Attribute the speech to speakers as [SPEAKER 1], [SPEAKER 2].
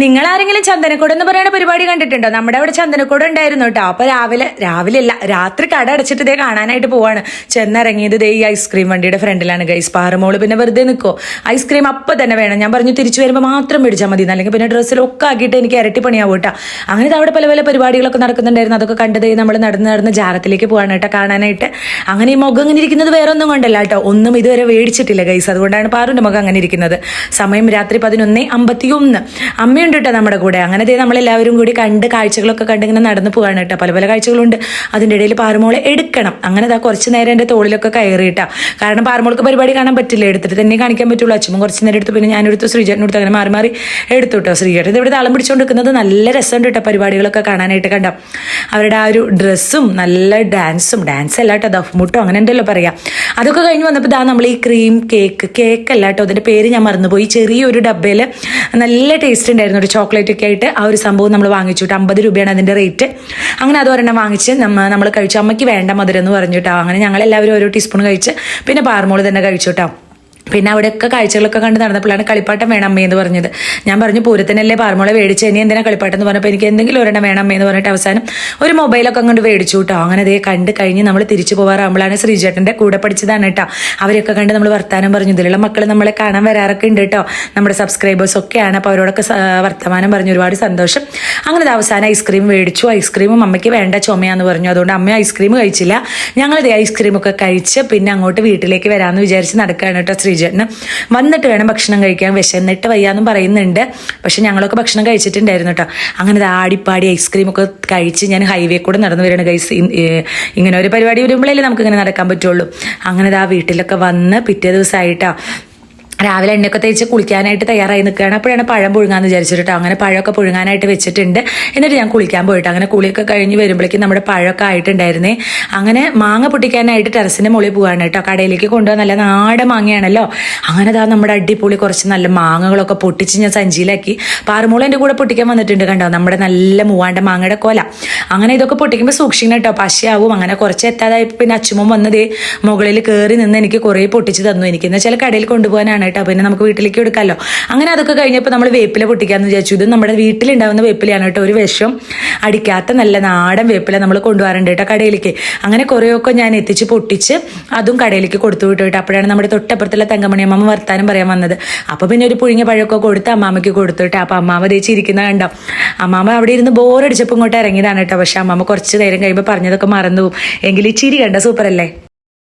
[SPEAKER 1] നിങ്ങൾ ആരെങ്കിലും ചന്ദനക്കൂട് എന്ന് പറയുന്ന പരിപാടി കണ്ടിട്ടുണ്ടോ? നമ്മുടെ അവിടെ ചന്ദനക്കൂട് ഉണ്ടായിരുന്നു കേട്ടോ. അപ്പൊ രാവിലെ അല്ല, രാത്രി കട അടച്ചിട്ട് ഇതേ കാണാനായിട്ട് പോവാണ്. ചെന്നിറങ്ങിയത് ഇതേ ഈ ഐസ്ക്രീം വണ്ടിയുടെ ഫ്രണ്ടിലാണ് ഗൈസ്. പാറമോള് പിന്നെ വെറുതെ നിൽക്കോ, ഐസ്ക്രീം അപ്പം തന്നെ വേണം. ഞാൻ പറഞ്ഞു തിരിച്ചു വരുമ്പോൾ മാത്രം മേടിച്ചാൽ മതി, അല്ലെങ്കിൽ പിന്നെ ഡ്രസ്സിലൊക്കെ ആക്കിയിട്ട് എനിക്ക് ഇരട്ടി പണിയാവും കേട്ടോ. അങ്ങനെ അവിടെ പല പല പരിപാടികളൊക്കെ നടക്കുന്നുണ്ടായിരുന്നു. അതൊക്കെ കണ്ടത് നമ്മൾ നടന്ന് ജാറത്തിലേക്ക് പോവാണ് കേട്ടോ കാണാനായിട്ട്. അങ്ങനെ ഈ മുഖം അങ്ങനെ ഇരിക്കുന്നത് വേറെ ഒന്നും കൊണ്ടല്ല കേട്ടോ, ഒന്നും ഇതുവരെ മേടിച്ചിട്ടില്ല ഗൈസ്. അതുകൊണ്ടാണ് പാറുവിന്റെ മുഖം അങ്ങനെ ഇരിക്കുന്നത്. സമയം രാത്രി 11:51. അമ്മയുണ്ട് കേട്ടോ നമ്മുടെ കൂടെ. അങ്ങനെ നമ്മളെല്ലാവരും കൂടി കണ്ട് കാഴ്ചകളൊക്കെ കണ്ട് ഇങ്ങനെ നടന്നു പോവാണ് കേട്ടോ. പല പല കാഴ്ചകളുണ്ട്. അതിൻ്റെ ഇടയിൽ പാറുമോളെ എടുക്കണം. അങ്ങനെ കുറച്ച് നേരം എൻ്റെ തോളിലൊക്കെ കയറിയിട്ടാ. കാരണം പാറുമോൾക്ക് പരിപാടി കാണാൻ പറ്റില്ല, എടുത്തിട്ട് തന്നെ കാണിക്കാൻ പറ്റുള്ളൂ. അച്ഛനും കുറച്ച് നേരം എടുത്തു, പിന്നെ ഞാനെടുത്തു, ശ്രീജേട്ടനെടുത്തു. അങ്ങനെ മാറി മാറി എടുത്തു കേട്ടോ. ശ്രീജേട്ടൻ ഇവിടെ താളം പിടിച്ചുകൊണ്ടിരിക്കുന്നത് നല്ല രസമുണ്ട് കേട്ടോ. പരിപാടികളൊക്കെ കാണാനായിട്ട് കണ്ടോ. അവരുടെ ആ ഒരു ഡ്രസ്സും നല്ല ഡാൻസ് അല്ല കേട്ടോ, ദഫ്മുട്ടോ അങ്ങനെ ഉണ്ടല്ലോ പറയാം. അതൊക്കെ കഴിഞ്ഞ് വന്നപ്പോൾ നമ്മൾ ഈ ക്രീം കേക്ക് അല്ല കേട്ടോ, അതിൻ്റെ പേര് ഞാൻ മറന്നുപോയി. ചെറിയൊരു ഡബ്ബയിൽ നല്ല ടേസ്റ്റ് ഉണ്ടായിരുന്നു, ഒരു ചോക്ലേറ്റ് ഒക്കെ ആയിട്ട്. ആ ഒരു സംഭവം നമ്മൾ വാങ്ങിച്ചു കേട്ടോ. 50 രൂപയാണ് അതിൻ്റെ റേറ്റ്. അങ്ങനെ അത് ഒരെണ്ണം വാങ്ങിച്ച് നമ്മൾ കഴിച്ചു. അമ്മയ്ക്ക് വേണ്ട മധുരം എന്ന് പറഞ്ഞു കേട്ടോ. അങ്ങനെ ഞങ്ങളെല്ലാവരും ഓരോ ടീസ്പൂൺ കഴിച്ച് പിന്നെ പാറുമോള് തന്നെ കഴിച്ചു കേട്ടോ. പിന്നെ അവിടെയൊക്കെ കാഴ്ചകളൊക്കെ കണ്ട് നടന്നപ്പോഴാണ് കളിപ്പാട്ടം വേണം അമ്മയെന്ന് പറഞ്ഞത്. ഞാൻ പറഞ്ഞു പൂരത്തിനല്ലേ പാറുമോളെ മേടിച്ച്, ഇനി എന്തിനാ കളിപ്പാട്ടം എന്ന് പറഞ്ഞപ്പോൾ എനിക്ക് എന്തെങ്കിലും ഒരെണ്ണം വേണം അമ്മയെന്ന് പറഞ്ഞിട്ട് അവസാനം ഒരു മൊബൈലൊക്കെ അങ്ങോട്ട് മേടിച്ചു കേട്ടോ. അങ്ങനെ അതേ കണ്ട് കഴിഞ്ഞ് നമ്മൾ തിരിച്ചു പോകാറാകുമ്പോഴാണ് ശ്രീജേട്ടൻ്റെ കൂടെ പഠിച്ചതാണ് കേട്ടോ. അവരൊക്കെ കണ്ട് നമ്മൾ വർത്താനം പറഞ്ഞു. ഇതിലുള്ള മക്കൾ നമ്മളെ കാണാൻ വരാറൊക്കെ ഉണ്ട് കേട്ടോ, നമ്മുടെ സബ്സ്ക്രൈബേഴ്സ് ഒക്കെയാണ്. അപ്പോൾ അവരോടൊക്കെ വർത്തമാനം പറഞ്ഞു, ഒരുപാട് സന്തോഷം. അങ്ങനെ അവസാനം ഐസ്ക്രീം മേടിച്ചു. ഐസ്ക്രീമും അമ്മയ്ക്ക് വേണ്ട ചുമയാന്ന് പറഞ്ഞു. അതുകൊണ്ട് അമ്മ ഐസ്ക്രീം കഴിച്ചില്ല. ഞങ്ങളിത് ഐസ്ക്രീമൊക്കെ കഴിച്ച് പിന്നെ അങ്ങോട്ട് വീട്ടിലേക്ക് വരാമെന്ന് വിചാരിച്ച് നടക്കുകയാണ് കേട്ടോ. ശ്രീജേട്ടന് വന്നിട്ട് വേണം ഭക്ഷണം കഴിക്കാൻ, വിശന്നിട്ട് വയ്യാന്നും പറയുന്നുണ്ട്. പക്ഷെ ഞങ്ങളൊക്കെ ഭക്ഷണം കഴിച്ചിട്ടുണ്ടായിരുന്നു കേട്ടോ. അങ്ങനെ ആടിപ്പാടി ഐസ്ക്രീമൊക്കെ കഴിച്ച് ഞാൻ ഹൈവേ കൂടെ നടന്നു വരികയാണ് ഗൈസ്. ഇങ്ങനെ ഒരു പരിപാടി വരുമ്പോഴല്ലേ നമുക്ക് ഇങ്ങനെ നടക്കാൻ പറ്റുള്ളൂ. അങ്ങനെ വീട്ടിലൊക്കെ വന്ന് പിറ്റേ ദിവസമായിട്ടാ രാവിലെ എണ്ണയൊക്കെ തേച്ച് കുളിക്കാനായിട്ട് തയ്യാറായി നിൽക്കുകയാണ്. അപ്പോഴാണ് പഴം പുഴുങ്ങാന്ന് വിചാരിച്ചിട്ടോ. അങ്ങനെ പഴമൊക്കെ പുഴുങ്ങാനായിട്ട് വെച്ചിട്ടുണ്ട്. എന്നിട്ട് ഞാൻ കുളിക്കാൻ പോയിട്ട് അങ്ങനെ കുളിയൊക്കെ കഴിഞ്ഞ് വരുമ്പോഴേക്കും നമ്മുടെ പഴമൊക്കെ ആയിട്ടുണ്ടായിരുന്നേ. അങ്ങനെ മാങ്ങ പൊട്ടിക്കാനായിട്ട് ടെറസിൻ്റെ മുകളിൽ പോവാണ് കേട്ടോ. കടയിലേക്ക് കൊണ്ടുപോകാൻ നല്ല നാടൻ മാങ്ങയാണല്ലോ. അങ്ങനെ നമ്മുടെ അടിപൊളി കുറച്ച് നല്ല മാങ്ങകളൊക്കെ പൊട്ടിച്ച് ഞാൻ സഞ്ചിയിലാക്കി. പാറുമോള് എൻ്റെ കൂടെ പൊട്ടിക്കാൻ വന്നിട്ടുണ്ട് കണ്ടോ, നമ്മുടെ നല്ല മൂവാണ്ട മാങ്ങയുടെ കൊല. അങ്ങനെ ഇതൊക്കെ പൊട്ടിക്കുമ്പോൾ സൂക്ഷിക്കണം കേട്ടോ, പശയാവും. അങ്ങനെ കുറച്ച് എത്താതായി പിന്നെ അച്ചുമ്മ വന്നതേ മുകളിൽ കയറി നിന്ന് എനിക്ക് കുറേ പൊട്ടിച്ച് തന്നു. എനിക്ക് എന്ന് വെച്ചാൽ കടയിൽ കൊണ്ടുപോകാനാണ് കേട്ടോ, പിന്നെ നമുക്ക് വീട്ടിലേക്ക് എടുക്കാമല്ലോ. അങ്ങനെ അതൊക്കെ കഴിഞ്ഞപ്പോൾ നമ്മൾ വേപ്പില പൊട്ടിക്കാന്ന് വിചാരിച്ചു. ഇത് നമ്മുടെ വീട്ടിലുണ്ടാവുന്ന വേപ്പിലയാണ് കേട്ടോ, ഒരു വിഷം അടിക്കാത്ത നല്ല നാടൻ വേപ്പില നമ്മൾ കൊണ്ടുപോകാറുണ്ട് കേട്ടോ കടയിലേക്ക്. അങ്ങനെ കുറേയൊക്കെ ഞാൻ എത്തിച്ച് പൊട്ടിച്ച് അതും കടയിലേക്ക് കൊടുത്തു വിട്ടു കേട്ടോ. അപ്പോഴാണ് നമ്മുടെ തൊട്ടപ്പുറത്തുള്ള തങ്കമണി അമ്മ വർത്താനം പറയാൻ വന്നത്. അപ്പോൾ പിന്നെ ഒരു പുഴുങ്ങിയ പഴമൊക്കെ കൊടുത്ത് അമ്മാമ്മയ്ക്ക് കൊടുത്തു കേട്ടോ. അപ്പോൾ അമ്മാമ്മ തേച്ചിരിക്കുന്ന കണ്ടോ. അമ്മാമ്മ അവിടെ ഇരുന്ന് ബോറടിച്ചപ്പോൾ ഇങ്ങോട്ട് ഇറങ്ങിയതാണ് കേട്ടോ. പക്ഷെ അമ്മാമ്മ കുറച്ച് നേരം കഴിയുമ്പോൾ പറഞ്ഞതൊക്കെ മറന്നു പോകും. എങ്കിൽ ഈ ചിരി കണ്ട സൂപ്പർ അല്ലേ.